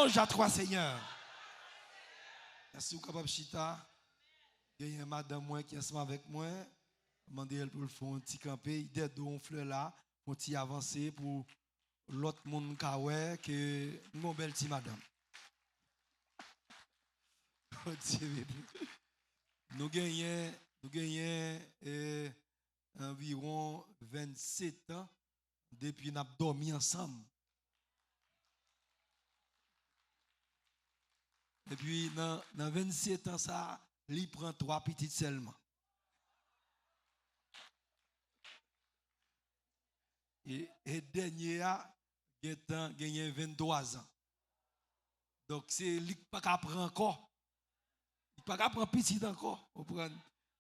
louange à toi, Seigneur. Merci au capable Chita. Il y a une madame moi qui est ensemble avec moi. Demandez elle pour le faire un petit campé. Il y a un fleur là pour t'y avancer pour l'autre monde qui a que une belle petite madame. Nous gagnons environ 27 ans depuis nous avons dormi ensemble. Et puis dans 27 ans, ça, il prend 3 petites seulement. Et dernier a gagné 23 ans. Donc c'est lui qui pas prendre encore. Il pas prendre petit encore.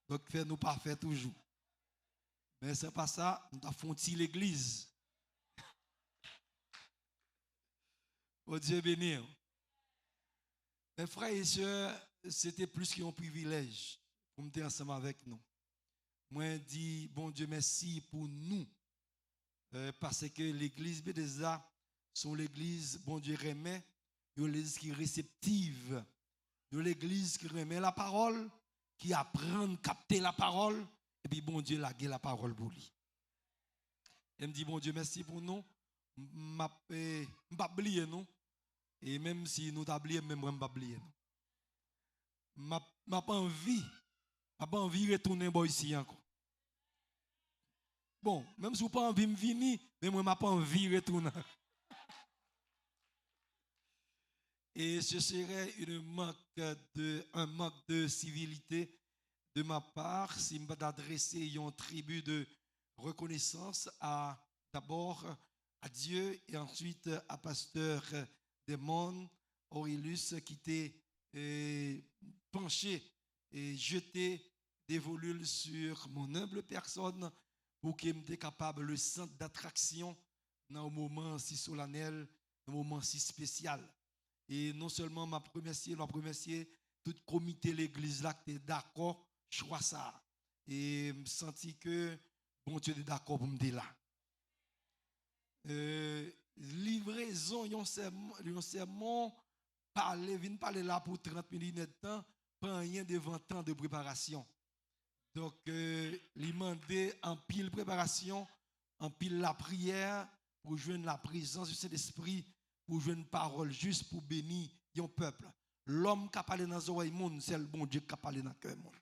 Donc fait nous pas faire toujours. Mais c'est pas ça, nous avons fondé l'église. Oh Dieu béni. Mes frères et sœurs, c'était plus qu'un privilège pour me ensemble avec nous. Moi, je dis, bon Dieu, merci pour nous. Parce que l'église Bethesda, sont l'église, bon Dieu, remet, l'église qui est réceptive, l'église qui remet la parole, qui apprend à capter la parole, et puis bon Dieu, laguer la parole pour lui. Elle me dit, bon Dieu, merci pour nous. Je ne vais pas oublier nous. Et même si nous t'oublions, même moi, je ne vais pas oublier nous. Je n'ai pas envie de retourner ici encore. Bon, même si vous n'avez pas envie de venir, mais moi, je n'ai pas envie de retourner. Et ce serait un manque de civilité de ma part si je m'adressais une tribu de reconnaissance d'abord à Dieu et ensuite à pasteur Desmond Aurelius qui était penché et jeté des volumes sur mon humble personne pour qu'il me soit capable le centre d'attraction dans un moment si solennel, dans un moment si spécial. Et non seulement ma remercier tout le comité de l'église là qui est d'accord, je crois ça. Et je senti que bon Dieu est d'accord pour me dire là. Livraison, un sermon, vient parler là pour 30 minutes de temps, pas rien de 20 ans de préparation. Donc, il demandait en pile préparation, en pile la prière, pour joindre la présence du Saint-Esprit, pour joindre une parole juste pour bénir un peuple. L'homme qui a parlé dans les oreilles monde, c'est le bon Dieu qui a parlé dans le cœur monde.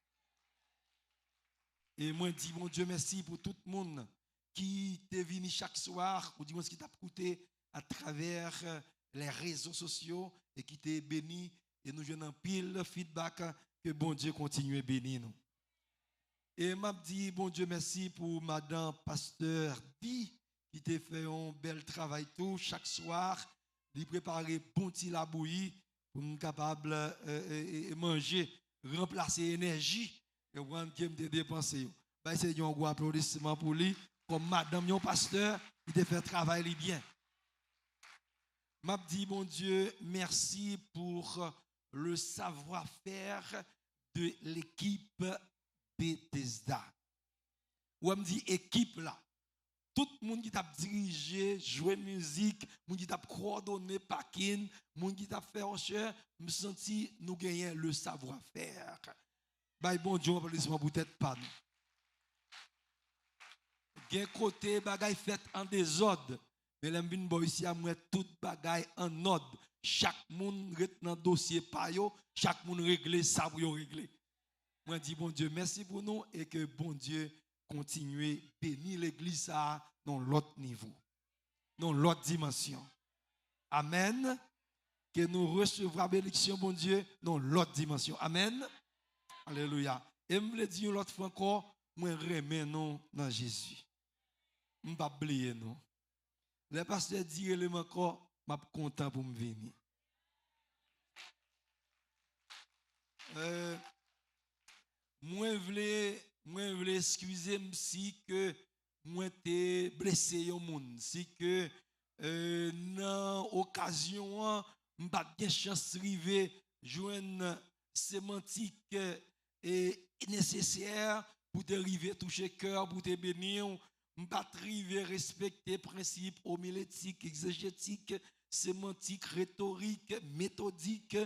Et moi, je dis, bon Dieu, merci pour tout le monde qui est venu chaque soir, ou dis-moi ce qui t'a coûté à travers les réseaux sociaux et qui t'a béni. Et nous avons un pile feedback que bon Dieu continue à bénir nous. Et m'a dit, bon Dieu, merci pour madame pasteur Di, qui t'a fait un bel travail tout chaque soir, de préparer bon petit la bouillie pour nous capable de manger, remplacer l'énergie et voir qui me dépenser. C'est un gros applaudissement pour lui, comme madame yon pasteur, qui t'a fait travailler bien. M'a dit, bon Dieu, merci pour le savoir-faire de l'équipe Bethesda. Ou me dit équipe là. Tout le monde qui t'a dirigé, joué musique, monde qui t'a coordonné packing, monde qui t'a fait recherche, me senti nous gagner le savoir-faire. Bah bon Dieu, applaudissement pour tête pas nous. Gen côté bagay fait en désordre, mais l'aime bin boy ici à moi tout bagay en ordre. Chaque monde ret dans dossier pa yo, chaque monde régler ça pour yo régler. Moi dis bon Dieu, merci pour nous et que bon Dieu continue bénir l'église dans l'autre niveau, dans l'autre dimension. Amen. Que nous recevrons bénédiction, bon Dieu, dans l'autre dimension. Amen. Alléluia. Et me le dire l'autre fois encore, moi remets nous dans Jésus. Je ne vais pas oublier nous. Le pasteur dit le encore, je suis content pour me venir. Moi je voulais excuser si que moi t'ai blessé au monde, si que dans occasion je n'ai pas de chance d'arriver joindre sémantique et nécessaire pour t'arriver toucher cœur pour te bénir, je n'ai pas arriver respecter principes homilétiques, exégétiques sémantique, rhétorique, méthodique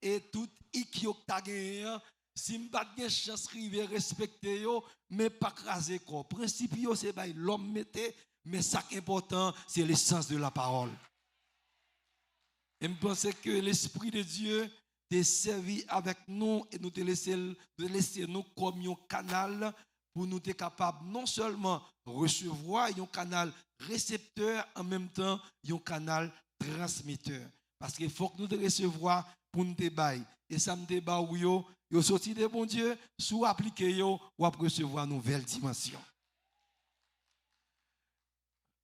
et tout ikioktagen. Si je pas de chance de respecter yo, mais pas craser quoi. Principe c'est bah l'homme mettait, mais ça qui est important, c'est l'essence de la parole. Et je pense que l'Esprit de Dieu t'a servi avec nous et nous te laisser nous comme un canal pour nous être capables non seulement recevoir un canal récepteur, en même temps un canal transmetteur. Parce qu'il faut que nous te recevoir pour nous te bailler. Et ça me débat où yo sorti de bon Dieu, soit appliquer yo ou recevoir une nouvelle dimension.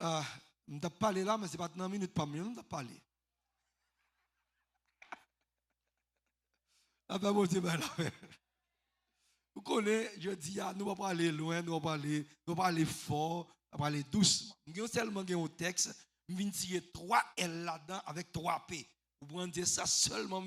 Je vais parler là, mais ce n'est pas dans une minute, pas mieux, je vais parler. Ah ben, bon Dieu, ben là. Vous connaissez, je dis, nous ne allons pas aller loin, nous allons pas aller fort, nous allons aller doucement. Nous avons seulement un texte, nous allons tirer 3 L là-dedans avec 3 P. Vous pouvez dire ça seulement en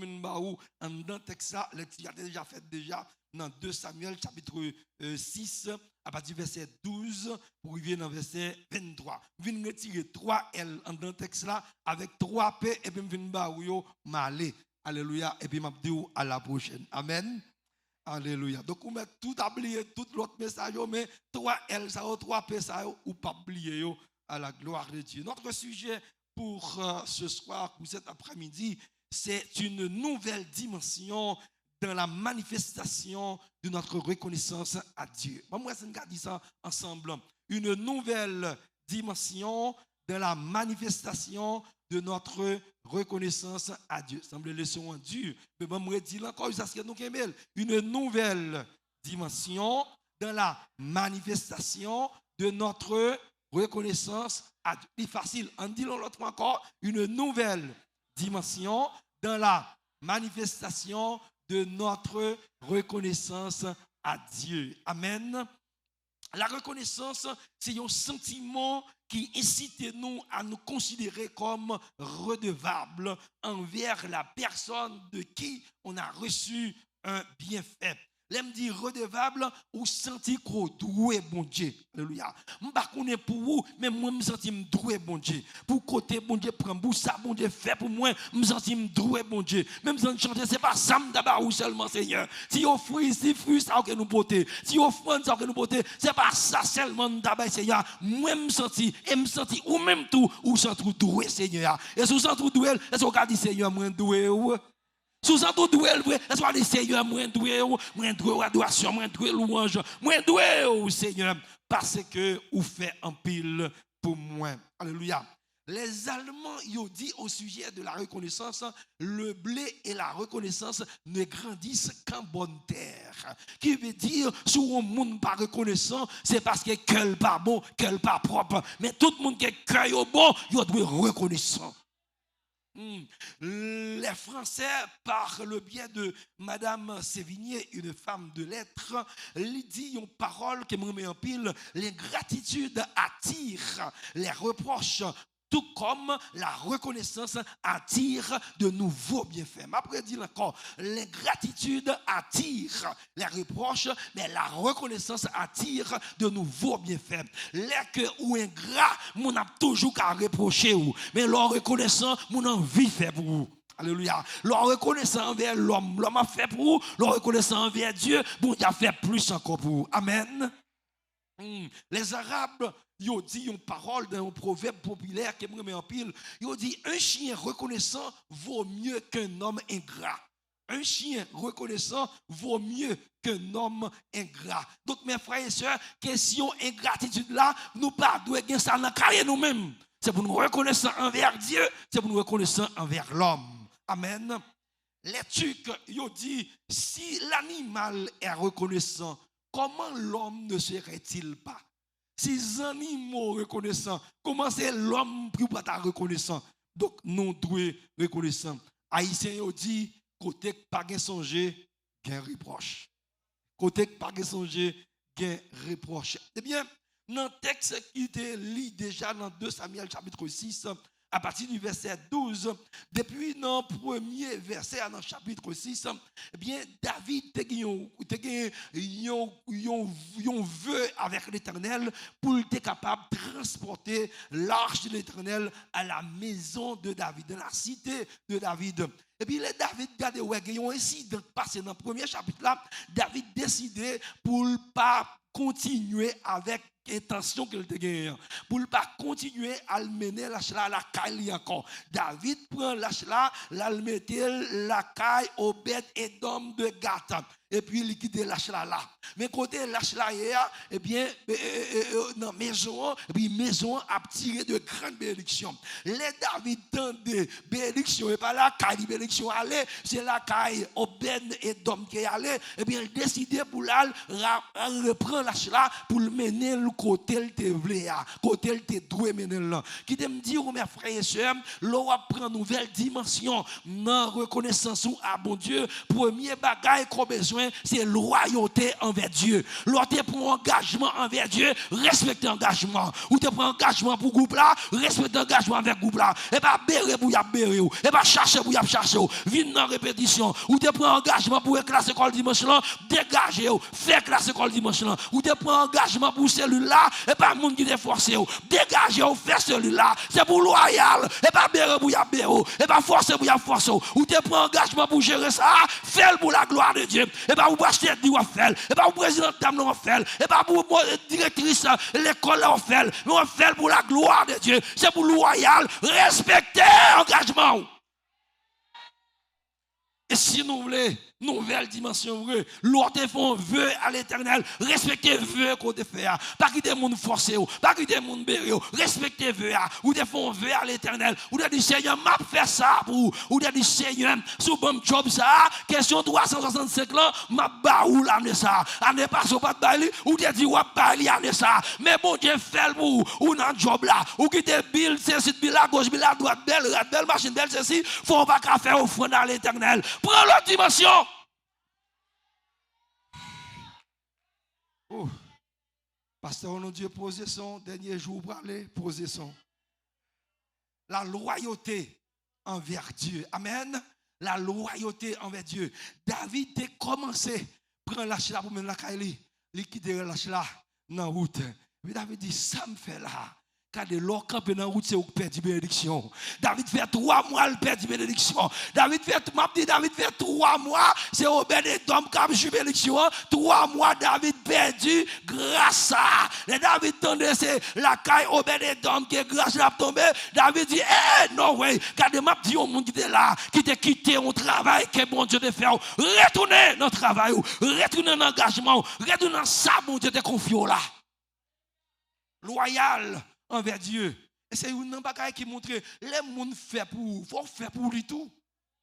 dans le texte, le a déjà fait déjà dans 2 Samuel chapitre 6, à partir du verset 12, pour arriver dans le verset 23. Nous allons retirer 3 L dans le texte là avec 3 P et puis nous allons aller. Alléluia. Et puis je dis à la prochaine. Amen. Alléluia. Donc, on met tout oublié, tout l'autre message, mais 3 L, 3 P, ou pas oublier à la gloire de Dieu. Notre sujet pour ce soir, pour cet après-midi, c'est une nouvelle dimension dans la manifestation de notre reconnaissance à Dieu. Moi, je vais dire ça ensemble. Une nouvelle dimension dans la manifestation de notre reconnaissance à Dieu. Semble le son dur, mais je vais dire encore une nouvelle dimension dans la manifestation de notre reconnaissance à Dieu. C'est facile, en disant l'autre encore, une nouvelle dimension dans la manifestation de notre reconnaissance à Dieu. Amen. La reconnaissance, c'est un sentiment qui incite nous à nous considérer comme redevables envers la personne de qui on a reçu un bienfait. L'aime dire redevable ou sentir qu'on doué bon Dieu. Alléluia. Je ne sais pas pour vous, mais moi je me sens doué bon Dieu. Pour côté bon Dieu prend pour ça bon Dieu fait pour moi, je me sens doué bon Dieu. Même si on chante, c'est pas ça d'abord ou seulement Seigneur. Si on fruit, ça que nous porter. Si on offrande ça que nous porter, c'est pas ça seulement d'abord Seigneur. Moi je me sens ou même tout ou sens doué Seigneur. Et si vous sentez doué, est-ce qu'on dit Seigneur moi doué ou sous ça tout doué est-ce qu'on dit Seigneur moi doué adoration moi doué louange moi doué au Seigneur parce que vous fait en pile pour moi. Alléluia. Les Allemands ils ont dit au sujet de la reconnaissance, le blé et la reconnaissance ne grandissent qu'en bonne terre. Qui veut dire, si on monde pas reconnaissant, c'est parce que cœur pas bon, cœur pas propre. Mais tout le monde qui est cœur bon, il doit être reconnaissant. Les Français, par le biais de Madame Sévigné, une femme de lettres, lui dit une parole qui me met en pile: l'ingratitude attire les reproches, tout comme la reconnaissance attire de nouveaux bienfaits. Après dire encore, l'ingratitude attire les reproches, mais la reconnaissance attire de nouveaux bienfaits. Les que ou ingrat, mon a toujours qu'à reprocher ou, mais leur reconnaissant, mon envie fait pour vous. Alléluia. Leur reconnaissant envers l'homme, l'homme a fait pour vous, leur reconnaissant envers Dieu, bon, il a fait plus encore pour vous. Amen. Les Arabes, ils ont dit une parole dans un proverbe populaire qui me met en pile. Ils ont dit: un chien reconnaissant vaut mieux qu'un homme ingrat. Un chien reconnaissant vaut mieux qu'un homme ingrat. Donc, mes frères et sœurs, question ingratitude là, nous pas devons ça dans carrière nous-mêmes. C'est pour nous reconnaissant envers Dieu, c'est pour nous reconnaissant envers l'homme. Amen. Les Turcs, ils ont dit: si l'animal est reconnaissant, comment l'homme ne serait-il pas? Si les animaux reconnaissants, comment c'est l'homme qui n'est pas reconnaissant? Donc, nous devons reconnaissants. Haïtiens ont dit: côté pas de songer, gain reproche. Côté pas de songer, gain reproche. Eh bien, dans le texte qui était lu déjà dans 2 Samuel chapitre 6, à partir du verset 12, depuis dans le premier verset, dans le chapitre 6, eh bien, David a un vœu avec l'Éternel pour être capable de transporter l'arche de l'Éternel à la maison de David, dans la cité de David. Et puis, David, regardez, il y a un incident passé dans le premier chapitre là. David décidé pour ne pas continuer avec intention qu'il te gagne. Pour ne pas continuer à le mener la caille encore. David prend la mettait la caille au bête et d'homme de Gath. Et puis il quitte la là. Mais côté la eh bien, dans maison, et puis maison a tiré de grandes bénédictions. Les David tendait bénédiction et pas la caille bénédiction allait, c'est la caille au bête et d'homme qui allait. Et bien il décidait pour la reprendre la pour le mener le côté le te voulait, côté le te doué mener là. Qui te me dit mes frères et sœurs, l'on va prendre une nouvelle dimension dans reconnaissance à bon Dieu. Premier bagage qu'on besoin c'est loyauté envers Dieu. L'autre pour engagement envers Dieu, respecter engagement. Ou te prend engagement pour groupe là, respecter engagement avec groupe là. Et pas bérer pour y bérer ou, et pas chercher pour y chercher ou. Vine dans répétition. Ou te prend engagement pour classe école dimanche là, dégager ou, faire classe école dimanche là. Ou te prend engagement pour celui-là, et pas monde qui te force ou. Dégager ou faire celui-là, c'est pour loyal, et pas bérer pour y bérer ou, et pas forcer pour y forcer ou te prend engagement pour gérer ça, faire pour la gloire de Dieu. Et pas pour acheter du faire, et pas pour président dame on fait, et pas pour directrice l'école on fait, mais on fait pour la gloire de Dieu. C'est pour loyal, respecter engagement. Et si nous voulons nouvelle dimension vraie, l'autre font vœu à l'Éternel, respectez vœu qu'on te fait, pas quitter monde forcé, pas quitter monde béré, respectez vœu, ou te font vœu à l'Éternel, ou te dit Seigneur m'a fait ça pour, ou te dit Seigneur sous bon job ça, question 365 là, m'a baou l'année ça, année passée pas de baili, ou te dit wa baili année ça, mais bon Dieu fait pour ou dans job là, ou quitter bill, c'est site bill à gauche, bill à droite, belle machine, belle ceci, faut pas qu'à faire offrande à l'Éternel. Prends l'autre dimension. Oh. Pasteur, nous Dieu posé son dernier jour pour aller poser son. La loyauté envers Dieu. Amen. La loyauté envers Dieu. David a commencé à prendre la chla pour mener la caille. Il quitte la chla dans la route. Mais David dit, ça me fait là. Car de l'or campé dans la route, c'est où perd bénédiction. David fait 3 mois, il perd bénédiction. David fait 3 mois, c'est au Bénédom qui a eu bénédiction. 3 mois, David perdu grâce à. Et David tendait, c'est la caille au Bénédom qui est grâce à tomber. David dit, non, oui, car de m'a dit au monde qui était là, qui t'a quitté au travail, que bon Dieu te fait. Retournez dans le travail, retournez dans l'engagement, retournez dans ça, bon Dieu te confie là. Loyal envers Dieu. Et c'est une bagaille qui montre les gens fait pour, faut faire pour lui tout.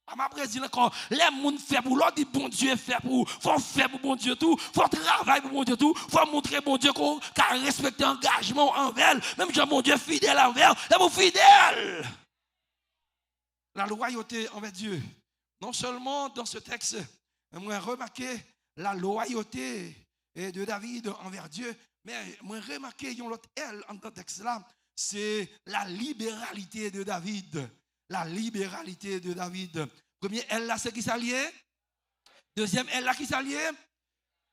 À ma présidente encore, les gens fait pour l'autre, dit bon Dieu fait pour, faut faire pour bon Dieu tout, faut travailler pour bon Dieu tout, faut montrer bon Dieu qu'on a respecté l'engagement envers, même si mon Dieu fidèle envers, et vous fidèle. La loyauté envers Dieu. Non seulement dans ce texte, moi remarqué la loyauté de David envers Dieu, mais moi remarqué une autre L en ce texte là, c'est la libéralité de David. La libéralité de David. Premier L là c'est qui s'allie. Deuxième L là qui s'allie.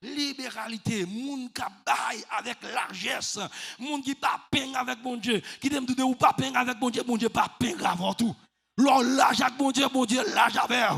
Libéralité, moun qui baille avec largesse, moun qui pas peine avec bon Dieu, qui t'aime de ou pas peine avec bon Dieu pas peine avant tout. L'on lâche avec bon Dieu lâche avec.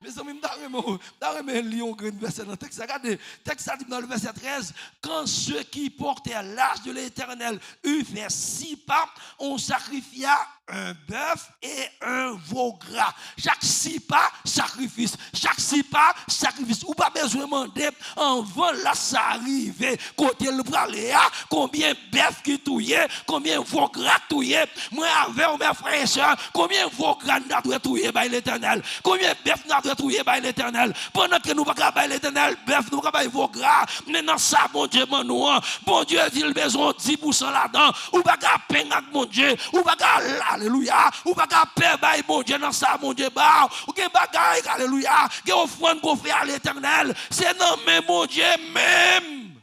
Mes amis, je lire un verset dans le texte. Regardez, le texte dit dans le verset 13, quand ceux qui portaient l'arche de l'Éternel eurent fait 6 pas, on sacrifia un bœuf et un veau gras. Chaque 6 pas, sacrifice. Chaque 6 pas, sacrifice. Ou pas besoin de demander, avant là, ça arrive. Côté le praléa, combien bœuf qui touillait, combien veau gras touillait. Moi, avec mes frères et sœurs, combien veau gras n'a doit touiller par l'Éternel. Combien bœuf n'a doit touiller par l'Éternel. Pendant que nous ne pouvons pas l'Éternel, bœuf, nous ne pouvons pas veau gras. Maintenant, ça, bon Dieu, bon Dieu dit le besoin 10% là-dedans. Ou pas qu'à peine avec mon Dieu. Ou pas qu'à alléluia. Ou pas qu'à paix, bon Dieu, dans ça, mon Dieu, bah. Ou qu'à bagaille, alléluia. Qu'à offrande qu'on fait à l'Éternel. C'est non, mais mon Dieu, même.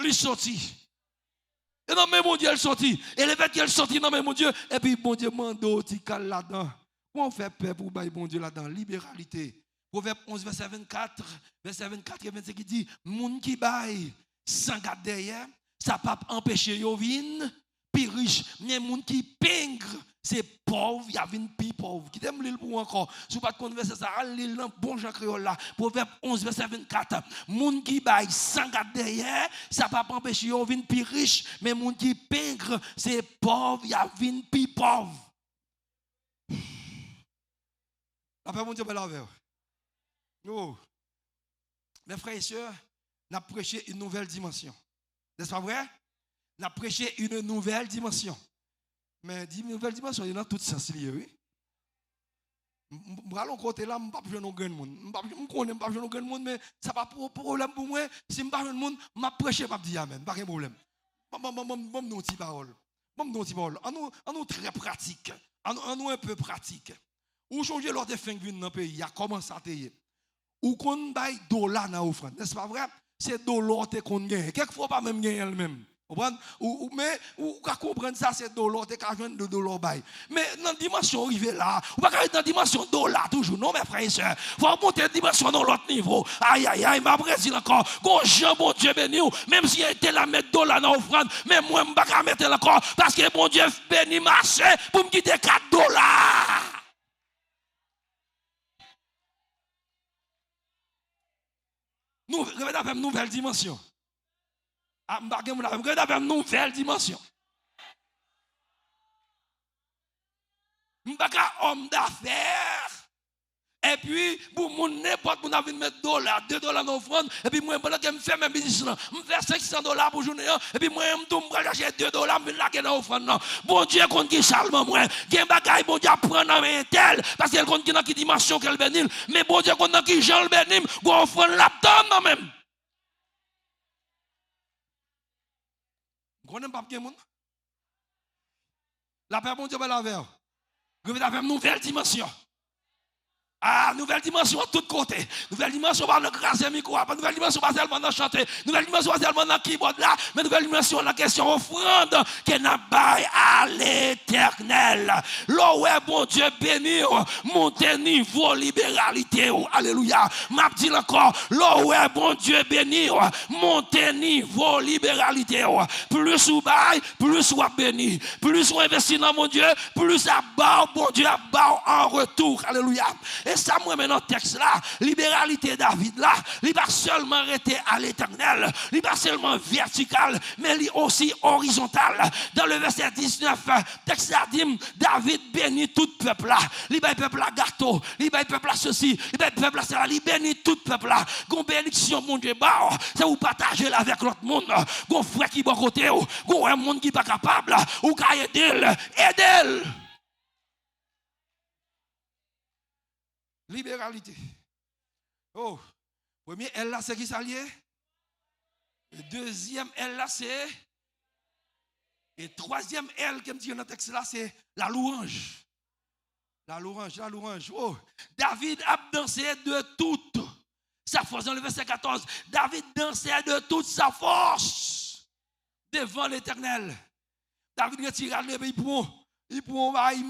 Il sorti. Et non, mais mon Dieu, elle sortit. Et le fait qu'elle sortit, non, mais mon Dieu. Et puis, mon Dieu, mando, tikal là-dedans. Comment on fait peur pour bailler bon Dieu là-dedans? Libéralité. Proverbe 11, verset 24 et 25 qui dit, moun qui baille sans garde derrière, ça ne peut pas empêcher yo vin, puis riche. Mais moun qui pingre, c'est pauvre, il y a une plus pauvre. Qui t'aime l'île pour encore. Si vous ne converser ça, l'île dans bon Jean créole là. Proverbe 11, verset 24. Moun qui baille sans garde derrière, ça ne peut pas empêcher yo vin plus riche. Mais moun qui pingre, c'est pauvre, il y a une plus pauvre. Après, mon Dieu, ben la verre. Oh. Mes frères et sœurs, nous avons prêché une nouvelle dimension. N'est-ce pas vrai? Nous avons prêché une nouvelle dimension. Mais une nouvelle dimension, il y a tout sens lié, oui. Je vais côté là, je ne vais pas jouer dans grand monde. Je ne vais pas jouer dans grand monde, mais ça n'a pas de problème pour moi. Si je ne vais pas jouer dans monde, je vais prêcher, je vais dire amen. Pas de problème. Je vais vous dire une parole. On est très pratique. On est un peu pratique. Ou changer l'ordre fin dans le pays, il y a commencé à payer. Ou qu'on baille dollar dans l'offrande. N'est-ce pas vrai? C'est dollar qu'on gagne. Quelquefois, pas même gagner elle-même. Mais, ou qu'à comprendre ça, c'est dollar, t'es qu'à joindre de dollar bail. Mais dans la dimension arrivée là, ou pas qu'à être dans la dimension dollar toujours. Non, mes frères et sœurs, faut monter la dimension dans l'autre niveau. Aïe, aïe, aïe, ma Brésil encore. Gon Jean, bon Dieu béni, même si il était là mettre dollar dans l'offrande, mais moi, je ne vais pas mettre encore. Parce que bon Dieu béni marché pour me quitter 4 dollars. Nous avons une nouvelle dimension. Nous avons une nouvelle dimension. Nous avons un homme d'affaires. Et puis, pour n'importe qui a mettre $, $2 dans l'offrande. Et puis, moi, je fais mes business. Je fais $500 pour journée. Et puis, moi, je vais acheter $2, je vais laquer dans l'offrande. Bon Dieu, compte qui salme moi. Il y a un bagage, bon Dieu, prend dans un tel. Parce qu'elle compte qui dans quelle dimension qu'elle bénit. Mais bon Dieu, compte dans qui Jean le bénit. Bon, offrande là-dedans, même. Vous connaissez pas bien, mon? La paix, bon Dieu, la verre. Vous avez une nouvelle dimension. Ah, nouvelle dimension de tous côtés. Nouvelle dimension par le grâce micro. Nouvelle dimension pas seulement dans chanter. Nouvelle dimension pas seulement dans keyboard là. Mais nouvelle dimension dans la question offrande qui n'a pas à l'éternel. Là où est bon Dieu béni. Montez niveau libéralité. Alléluia. M'a dit encore. Là où est bon Dieu béni. Montez niveau libéralité. Plus ou bail, plus ou béni. Plus ou investi dans mon Dieu. Plus à bas, bon Dieu à bas en retour. Alléluia. Et ça, moi, maintenant, texte là, libéralité David là, il n'est pas seulement arrêté à l'éternel, il n'est pas seulement vertical, mais il est aussi horizontal. Dans le verset 19, texte là dit, David bénit tout peuple là. Il bénit peuple là gâteau, il bénit peuple là ceci, il bénit peuple là cela, il bénit tout peuple là. Gon bénédiction, mon Dieu, bah, c'est vous partager là avec l'autre monde. Gon frère qui bon côté, gon un monde qui pas capable, ou qu'à aider, aider. Libéralité. Oh, premier L là, c'est qui s'allie? Deuxième L là, c'est. Et troisième L, comme dit dans le texte là, c'est la louange. La louange, la louange. Oh, David a dansé de toute sa force. Dans le verset 14, David dansait de toute sa force devant l'Éternel. David retira le pays pour. Il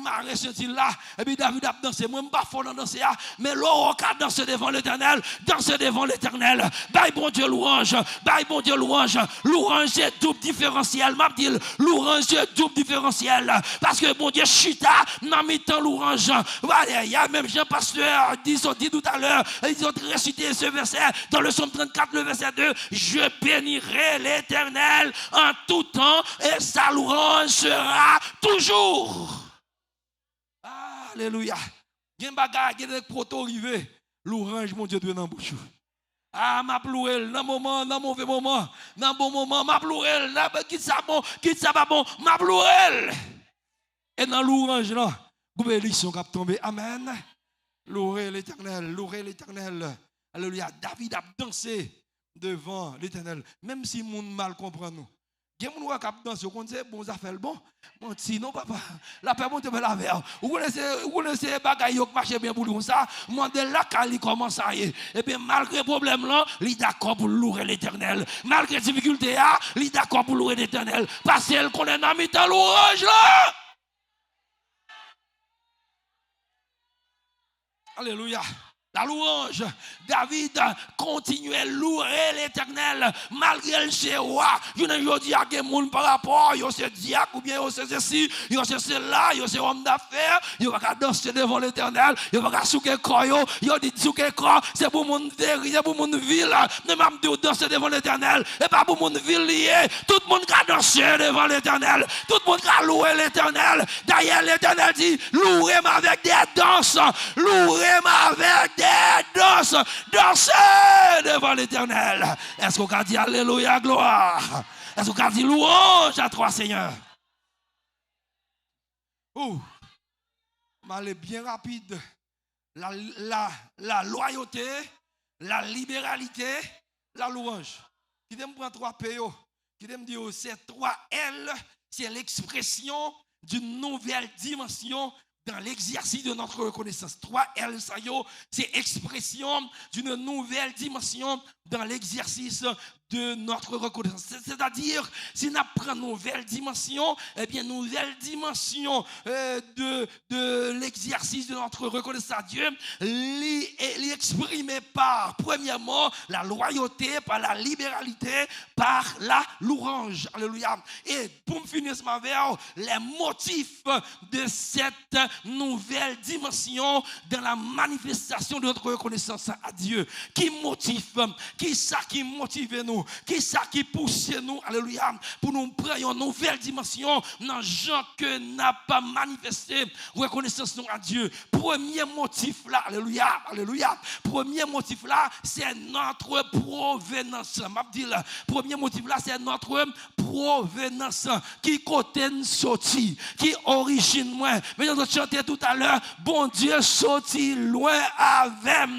marrer ce là et puis David a dansé. Moi, je ne suis pas fort dans danser, mais l'or a dansé devant l'Éternel. Danser devant l'Éternel. Bye bon Dieu louange. Bye bon Dieu louange. Louange c'est double différentiel. M'a dit louange c'est double différentiel. Parce que bon Dieu chita n'a mis tant louange. Voilà, il y a même Jean-Pasteur dit tout à l'heure. Ils ont récité ce verset dans le psaume 34, le verset 2. Je bénirai l'Éternel en tout temps et sa louange sera toujours. Alléluia. Il y a un bagage qui est proto arrivé. L'orange, mon Dieu, de dans bouche. Ah, m'a pleuré dans moment, dans mauvais moment, dans bon moment, m'a pleuré, qui ça bon, qui ça pas bon, m'a pleuré. Et dans l'orange là, bénédiction qui a tombé. Amen. Louez l'Éternel, louez l'Éternel. Alléluia. David a dansé devant l'Éternel. Même si le monde mal comprend nous. Qui est mon cap danser, vous connaissez bon ça fait le bon. Mon non papa, la paix monte la verre. Vous connaissez bagaille qui marche bien pour nous ça. Mandel là quand il commence à y. Et bien malgré problème là, il d'accord pour louer l'Éternel. Malgré difficulté là, il d'accord pour louer l'Éternel parce qu'elle connaît dans mi-temps l'orage là. Alléluia. La louange, David continuait à louer l'Éternel malgré le roi. Je ne dis à quel monde par rapport, il y a diacre ou bien il y a ceci, il y a cela, il y a homme d'affaires, il va pas danser devant l'Éternel, il va pas souquer corps, il a dit souquer corps, c'est pour mon c'est pour mon ville, ne m'a dit danser devant l'Éternel, et pas pour mon ville lié. Tout le monde a dansé devant l'Éternel, tout le monde a loué l'Éternel. D'ailleurs, l'Éternel dit, louez-moi avec des danses, louez-moi avec des danses, dansez devant l'Éternel. Est-ce qu'on a dit Alléluia, gloire? Est-ce qu'on a dit louange à toi, Seigneur? Oh, mais bien rapide. La loyauté, la libéralité, la louange. Qui me prend 3 PO, qui me dit c'est 3 L, c'est l'expression d'une nouvelle dimension dans l'exercice de notre reconnaissance. 3 L, c'est expression d'une nouvelle dimension dans l'exercice de notre reconnaissance. C'est-à-dire, si nous prenons une nouvelle dimension, eh bien, nouvelle dimension de l'exercice de notre reconnaissance à Dieu, l'exprimer par, premièrement, la loyauté, par la libéralité, par la louange. Alléluia. Et pour me finir ce matin, les motifs de cette nouvelle dimension dans la manifestation de notre reconnaissance à Dieu. Qui motive? Qui ça qui motive nous? Qui ça qui pousse nous? Alléluia. Pour nous prendre une nouvelle dimension dans gens que n'a pas manifesté reconnaissance à Dieu. Premier motif là, alléluia, alléluia. Premier motif là, c'est notre provenance. M'a dit là, premier motif là, c'est notre provenance. Qui côté nous sorti, qui origine moi. Mais nous chanté tout à l'heure, bon Dieu sorti loin avec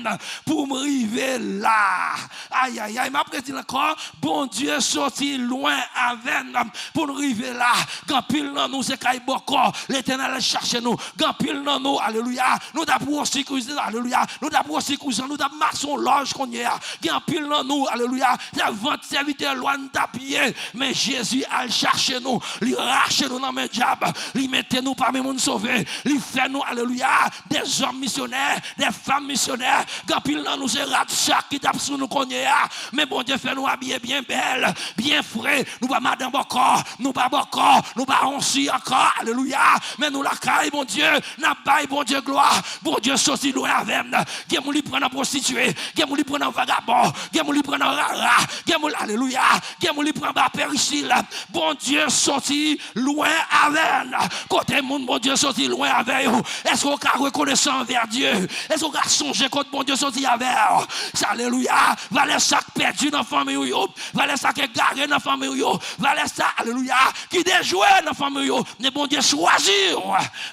pour me arriver là. Aïe aïe aïe, m'a dit encore, bon Dieu sorti loin avec pour nous arriver là. Quand pile dans nous c'est caille boko, l'Éternel cherche nous. Quand pile dans nous, alléluia, nous d'abord sécuriser, alléluia, nous d'abord sécuriser, nous d'abord marcher loge qu'on y a. Quand pile dans nous, alléluia, la vente serviteur loin d'appuyer, mais Jésus a cherché nous, il rache nous dans mes diable, il mette nous parmi monde sauvé, il fait nous, alléluia, des hommes missionnaires, des femmes missionnaires. Quand pile dans nous c'est chaque qui tape sur nous qu'on y a, mais bon Dieu fait nous habiller bien belle, bien frais, nous pas madame encore, nous pas encore, nous pas onsi encore, alléluia, mais nous la caille, bon Dieu, n'a pas, bon Dieu, gloire, bon Dieu, sorti loin avec nous, qui nous prend en prostituée, qui nous prend en vagabond, qui nous prend en rara, qui nous, alléluia, qui nous prend en péricile, bon Dieu, sorti loin avec nous, côté monde, bon Dieu, sorti loin avec vous, est-ce qu'on a reconnaissant envers Dieu, est-ce qu'on a songé quand bon Dieu sorti avec vous, alléluia, valait sac perdu dans la famille, valait sac égaré dans la famille, valait ça, alléluia, qui déjoué dans la famille, mais bon Dieu choisir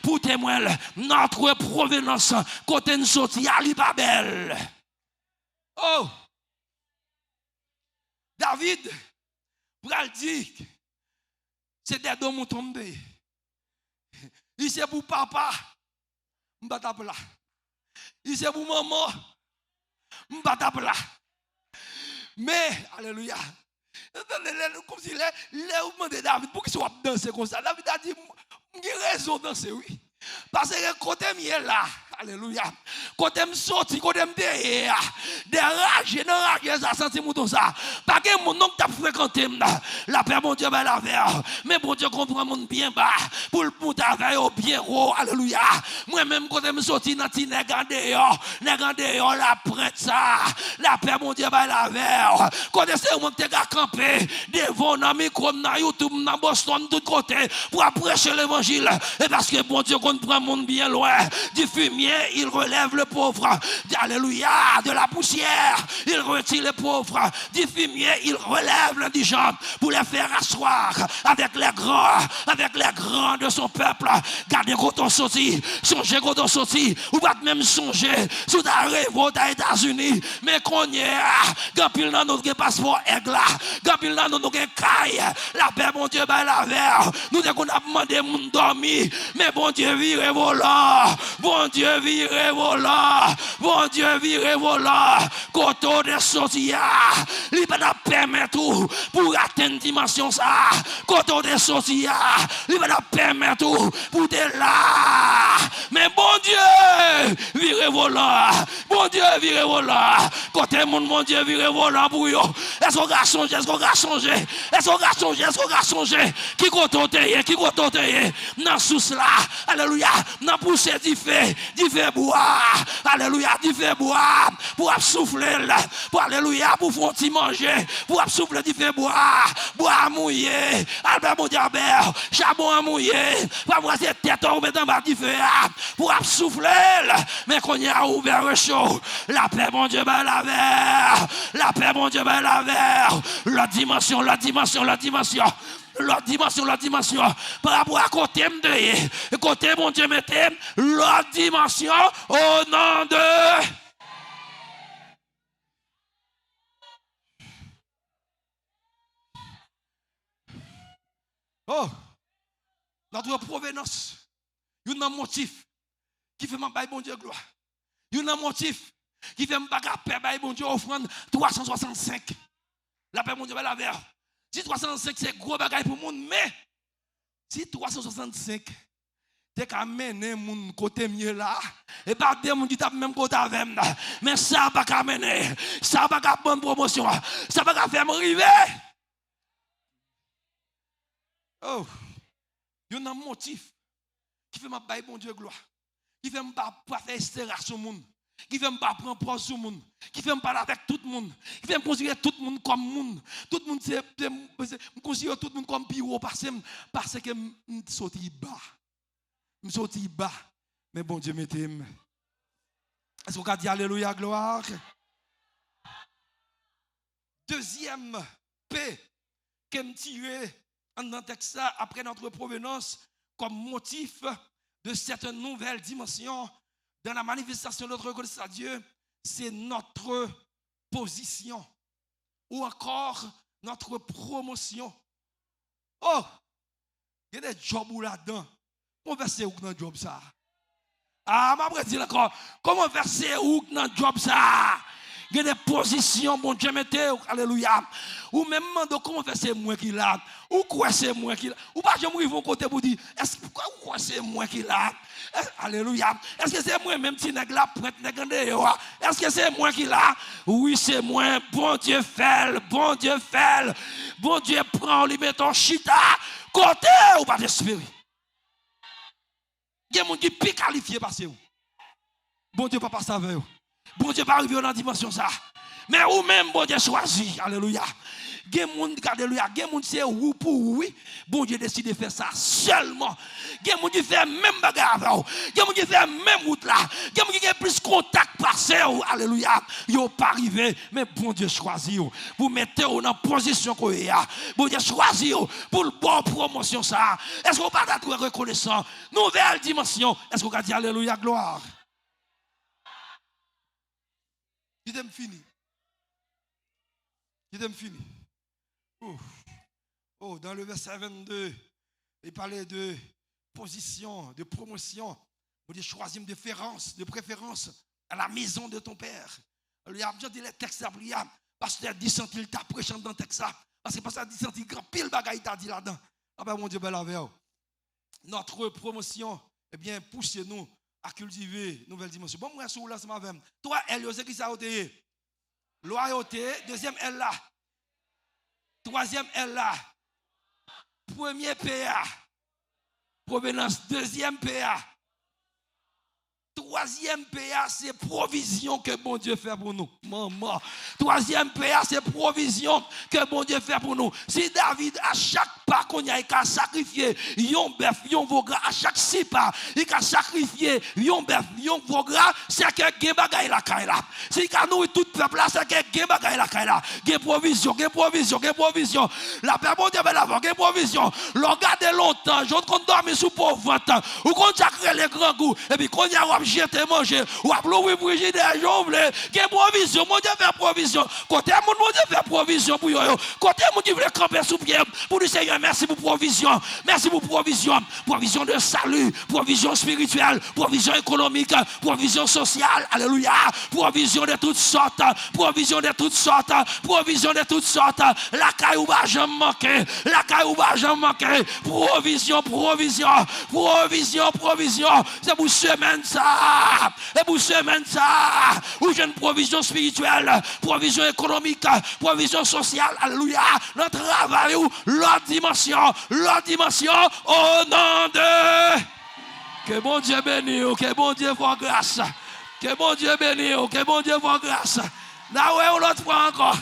pour témoigner notre provenance côté nous sorti à l'Ibabel. Oh, David, pour le dire, c'est des dons tombés. Il c'est pour papa, m'bata plat. Il c'est pour maman, m'bata plat. Mais, alléluia, comme si les mouvements de David, pour qu'il soit dansé comme ça, David a dit, j'ai raison de danser, oui. Parce que côté est là, alléluia, côté me sorti, côté me derrière, des rages, ça senti mouton ça. Pas que mon nom t'a fréquenté, la paix, mon Dieu, va la vers. Mais bon Dieu comprend mon bien bas, pour le monter avec bien haut, alléluia. Moi-même, côté me sorti, dans ti négandé, la prête ça. La paix, mon Dieu, va la vers. Côté c'est mon t'es campé, devant dans micro, dans YouTube, dans Boston, tout côté, pour prêcher l'évangile. Et parce que bon Dieu, qu'on prend monde bien loin, du fumier, il relève le pauvre. Alléluia, de la poussière, il retire le pauvre. Du fumier, il relève l'indigent pour les faire asseoir avec les grands de son peuple. Gardez quand on sortit, songez quand on sortit, ou pas même songer sous ta révolte aux États-Unis, mais qu'on y est, quand dans notre passeport aigle, quand dans notre caille, la paix, mon Dieu, ben la verre, nous devons demander mon dormir, mais bon Dieu, vire volant, bon Dieu, vire volant, bon Dieu, vire volant, quand on est sorti, il va permettre pour atteindre dimension ça, quand on est sorti, il va permettre pour être là, mais bon Dieu, vire volant, bon Dieu, vire volant, côté mon Dieu, vire volant pour eux. Est-ce qu'on va changer, est-ce qu'on va changer, est-ce qu'on va changer, est-ce qu'on va changer, qui compte dans sous là, alléluia, dans pousser du fait boire, alléluia, du fait boire, pour souffler, pour alléluia, pour faire manger, pour souffler du fait boire à mouiller, Albert Mondiabert, charbon à mouiller, pour avoir cette tête on met dans bas du feu, pour souffler, mais qu'on y a ouvert le chaud, la paix, mon Dieu, ben la verre, la paix, mon Dieu, ben la verre, la dimension, par rapport à côté de côté mon Dieu mettez la dimension au nom de notre provenance. Il y a un motif qui fait ma bon Dieu gloire. Il y a un motif qui fait ma paix bon Dieu offrande 365. La paix mon Dieu la verre. Si 365 c'est gros bagaille pour le monde, mais si 365 t'es qu'à mener mon côté mieux là, et pas des gens qui tapent même côté avec moi, mais ça va pas mener, ça va pas bonne promotion, ça va pas faire m'arriver. Oh, il y a un motif qui fait ma baille bon Dieu gloire, qui fait pas faire estérer sur le monde, qui fait pas prendre pause sur le monde, qui fait parler avec tout le monde, qui fait considérer tout le monde comme monde, tout le monde c'est considérer tout le monde comme pire parce que me sorti bas, mais bon Dieu mettez. Est-ce qu'on peut dire alléluia gloire? Deuxième P que me tirer dans le texte après notre provenance comme motif de cette nouvelle dimension dans la manifestation de notre reconnaissance à Dieu, c'est notre position ou encore notre promotion. Oh, il y a des jobs là-dedans. Comment verser où dans le job ça? Ah, je vais dire encore, comment verser où dans le job ça? Il y a des positions, bon Dieu, mettez, alléluia. Ou même, comment faire c'est moi qui l'a? Ou quoi c'est moi qui l'a? Ou pas, je me vais côté pour dire, est-ce que quoi c'est moi qui l'a? Alléluia. Est-ce que c'est moi, même si nèg la prête, est-ce que c'est moi qui l'a? Oui, c'est moi. Bon Dieu fait, bon Dieu fait. Bon Dieu prend, lui met ton chita, côté ou pas d'esprit. Il y a des gens qui sont plus qualifiés par vous. Bon Dieu, papa, ça veut. Bon Dieu, pas arriver dans la dimension ça. Mais ou même, bon Dieu, choisi. Alléluia. Il y a des gens qui alléluia. Il y a des gens qui c'est oui pour oui. Bon Dieu décide de faire ça seulement. Il y a des gens qui font même bagarre. Il y a des gens qui font même route là. Il y a des gens qui ont plus contact passé. Alléluia. Ils n'ont pas arrivé. Mais bon Dieu choisit. Vous mettez dans la position qu'on est. Bon Dieu choisit pour le bon promotion ça. Est-ce qu'on va être reconnaissant? Nouvelle dimension. Est-ce qu'on va dire alléluia, gloire? Il est fini. Oh, dans le verset 22, il parlait de position, de promotion. On dit choisir de préférence à la maison de ton père. Il y a déjà dit les textes à pasteur 10 centimes, il t'a prêché dans le texte. Parce que pasteur 10 centimes, grand pile bagaille t'a dit là-dedans. Ah ben mon Dieu, bel avec. Notre promotion, eh bien, poussez-nous à cultiver nouvelle dimension. Bon, moi, je suis là, c'est ma veine. Toi, elle, c'est qui ça a été? Loyauté. Deuxième, elle là. Troisième, elle là. Premier PA. Provenance. Deuxième PA. Troisième PA, c'est provision que bon Dieu fait pour nous. Maman. Troisième PA, c'est provision que bon Dieu fait pour nous. Si David, à chaque pas qu'on y a sacrifié, yon bœuf, yon veau gras, à chaque 6 pas, il a sacrifié yon bœuf, yon veau gras, c'est que gen bagay la kaila. Si il a nourri tout le peuple là, c'est que gen bagay la kaila. Gen provision, gen provision, gen provision. La paix bon Dieu va l'avoir, gen provision. L'on garde longtemps, j'en compte dormir sous pauvre ventre, ou qu'on chakre les grands goûts, et puis qu'on y a jeter manger ou à louer frigidaire jongle que provision mon Dieu fait provision côté mon Dieu fait provision pour yo côté mon Dieu veut camper sous pied pour dire Seigneur merci pour provision provision de salut provision spirituelle provision économique provision sociale alléluia provision de toutes sortes provision de toutes sortes provision de toutes sortes la caillou va jamais manquer la caillou va jamais manquer provision c'est pour semaine ça. Et pour semaine ça, où j'ai une provision spirituelle, provision économique, provision sociale, alléluia, notre travail, l'autre dimension, au nom de... Que bon Dieu bénisse, que bon Dieu voit grâce, que bon Dieu bénisse, que bon Dieu voit grâce. Là où l'autre fois encore.